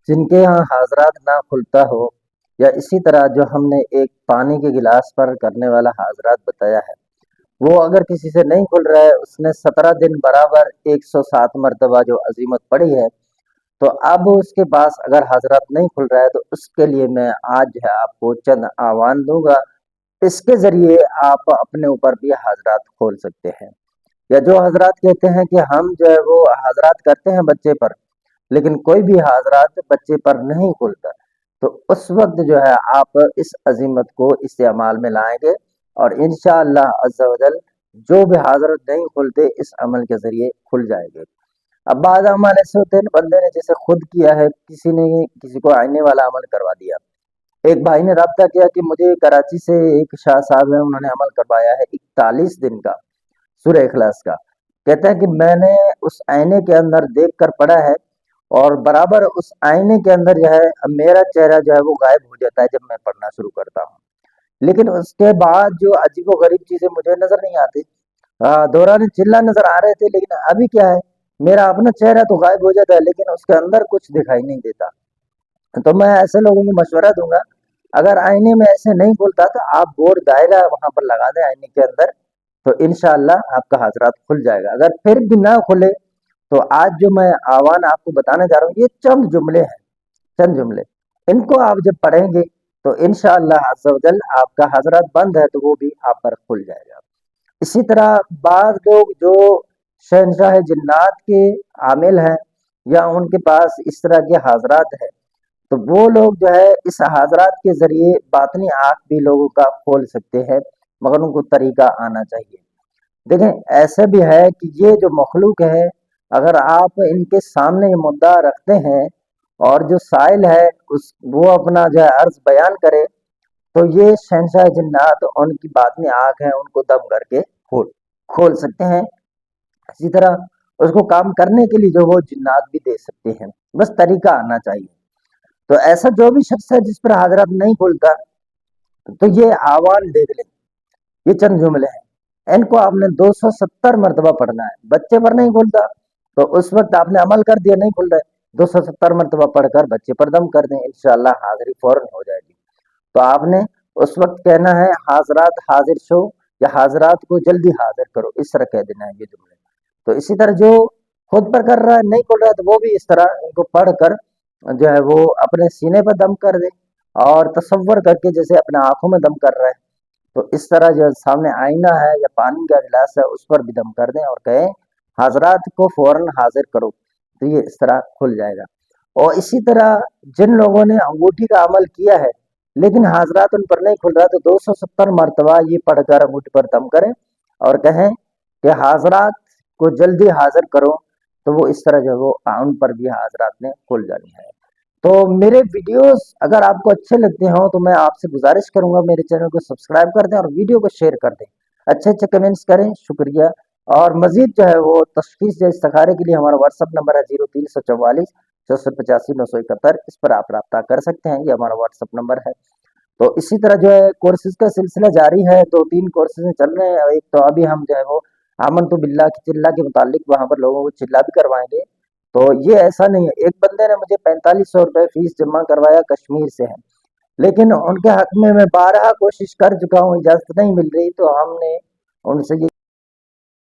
جن کے یہاں حاضرات نہ کھلتا ہو، یا اسی طرح جو ہم نے ایک پانی کے گلاس پر کرنے والا حاضرات بتایا ہے، وہ اگر کسی سے نہیں کھل رہا ہے، اس نے 17 دن برابر 107 مرتبہ جو عزیمت پڑھی ہے، تو اب اس کے پاس اگر حاضرات نہیں کھل رہا ہے تو اس کے لیے میں آج جو ہے آپ کو چند آوان دوں گا، اس کے ذریعے آپ اپنے اوپر بھی حاضرات کھول سکتے ہیں۔ یا جو حضرات کہتے ہیں کہ ہم جو ہے وہ حاضرات کرتے ہیں بچے پر، لیکن کوئی بھی حاضرات بچے پر نہیں کھلتا، تو اس وقت جو ہے آپ اس عزیمت کو استعمال میں لائیں گے، اور انشاءاللہ عز و جل جو بھی حاضرات نہیں کھلتے اس عمل کے ذریعے کھل جائے گے۔ اب بعض عمل ایسے ہوتے ہیں بندے نے جیسے خود کیا ہے، کسی نے کسی کو آئینے والا عمل کروا دیا۔ ایک بھائی نے رابطہ کیا کہ مجھے کراچی سے ایک شاہ صاحب ہیں، انہوں نے عمل کروایا ہے 41 دن کا سورہ اخلاص کا۔ کہتے ہیں کہ میں نے اس آئینے کے اندر دیکھ کر پڑھا ہے، اور برابر اس آئینے کے اندر جو ہے میرا چہرہ جو ہے وہ غائب ہو جاتا ہے جب میں پڑھنا شروع کرتا ہوں، لیکن اس کے بعد جو عجیب و غریب چیزیں مجھے نظر نہیں آتی۔ دوران چلا نظر آ رہے تھے، لیکن ابھی کیا ہے، میرا اپنا چہرہ تو غائب ہو جاتا ہے لیکن اس کے اندر کچھ دکھائی نہیں دیتا۔ تو میں ایسے لوگوں کو مشورہ دوں گا، اگر آئینے میں ایسے نہیں کھلتا تو آپ بور دائرہ وہاں پر لگا دیں آئینے کے اندر، تو انشاءاللہ آپ کا حاضرات کھل جائے گا۔ اگر پھر بھی نہ کھلے تو آج جو میں آوان آپ کو بتانے جا رہا ہوں، یہ چند جملے ہیں، چند جملے، ان کو آپ جب پڑھیں گے تو انشاءاللہ عز و جل آپ کا حاضرات بند ہے تو وہ بھی آپ پر کھل جائے گا۔ اسی طرح بعض لوگ جو شہنشاہ جنات کے عامل ہیں، یا ان کے پاس اس طرح کے حاضرات ہیں، تو وہ لوگ جو ہے اس حاضرات کے ذریعے باطنی آنکھ بھی لوگوں کا کھول سکتے ہیں، مگر ان کو طریقہ آنا چاہیے۔ دیکھیں ایسے بھی ہے کہ یہ جو مخلوق ہے، اگر آپ ان کے سامنے یہ مدعا رکھتے ہیں اور جو سائل ہے وہ اپنا جو ہے عرض بیان کرے، تو یہ شہنشاہ جنات ان کی باطنی آنکھ ہے، ان کو دم کر کے کھول سکتے ہیں۔ اسی طرح اس کو کام کرنے کے لیے جو وہ جنات بھی دے سکتے ہیں، بس طریقہ آنا چاہیے۔ تو ایسا جو بھی شخص ہے جس پر حاضرات نہیں کھلتا، تو یہ آوان دیکھ لیں، یہ چند جملے ہیں، ان کو آپ نے 270 مرتبہ پڑھنا ہے۔ بچے پر نہیں کھلتا تو اس وقت آپ نے عمل کر دیا، نہیں کھل رہا ہے، 270 مرتبہ پڑھ کر بچے پر دم کر دیں، انشاءاللہ حاضری فوراً ہو جائے گی۔ تو آپ نے اس وقت کہنا ہے حاضرات حاضر شو، یا حاضرات کو جلدی حاضر کرو، اس طرح کہہ دینا ہے یہ جملے۔ تو اسی طرح جو خود پر کر رہا ہے نہیں کھل رہا ہے تو وہ بھی اس طرح ان کو پڑھ کر جو ہے وہ اپنے سینے پر دم کر دے، اور تصور کر کے جیسے اپنے آنکھوں میں دم کر رہا ہے، تو اس طرح جو سامنے آئینہ ہے یا پانی کا گلاس ہے اس پر بھی دم کر دیں اور کہیں حاضرات کو فوراً حاضر کرو، تو یہ اس طرح کھل جائے گا۔ اور اسی طرح جن لوگوں نے انگوٹھی کا عمل کیا ہے لیکن حاضرات ان پر نہیں کھل رہا، تو 270 مرتبہ یہ پڑھ کر انگوٹھی پر دم کریں اور کہیں کہ حاضرات کو جلدی حاضر کرو، تو وہ اس طرح جو وہ ان پر بھی حاضرات نے کھل جانی ہے۔ تو میرے ویڈیوز اگر آپ کو اچھے لگتے ہوں تو میں آپ سے گزارش کروں گا میرے چینل کو سبسکرائب کر دیں اور ویڈیو کو شیئر کر دیں، اچھے اچھے کمنٹس کریں، شکریہ۔ اور مزید جو ہے وہ تشخیص یا استخارے کے لیے ہمارا واٹس ایپ نمبر ہے 0344 6485 971، اس پر آپ رابطہ کر سکتے ہیں، یہ ہمارا واٹس ایپ نمبر ہے۔ تو اسی طرح جو ہے کورسز کا سلسلہ جاری ہے، 2-3 کورسز چل رہے ہیں، ایک تو ابھی ہم جو ہے وہ آمنت باللہ کی چلہ کے متعلق وہاں پر لوگوں کو چلہ بھی کروائیں گے۔ تو یہ ایسا نہیں ہے، ایک بندے نے مجھے 4500 روپے فیس جمع کروایا، کشمیر سے ہیں، لیکن ان کے حق میں بارہا کوشش کر چکا ہوں، اجازت نہیں مل رہی، تو ہم نے ان سے یہ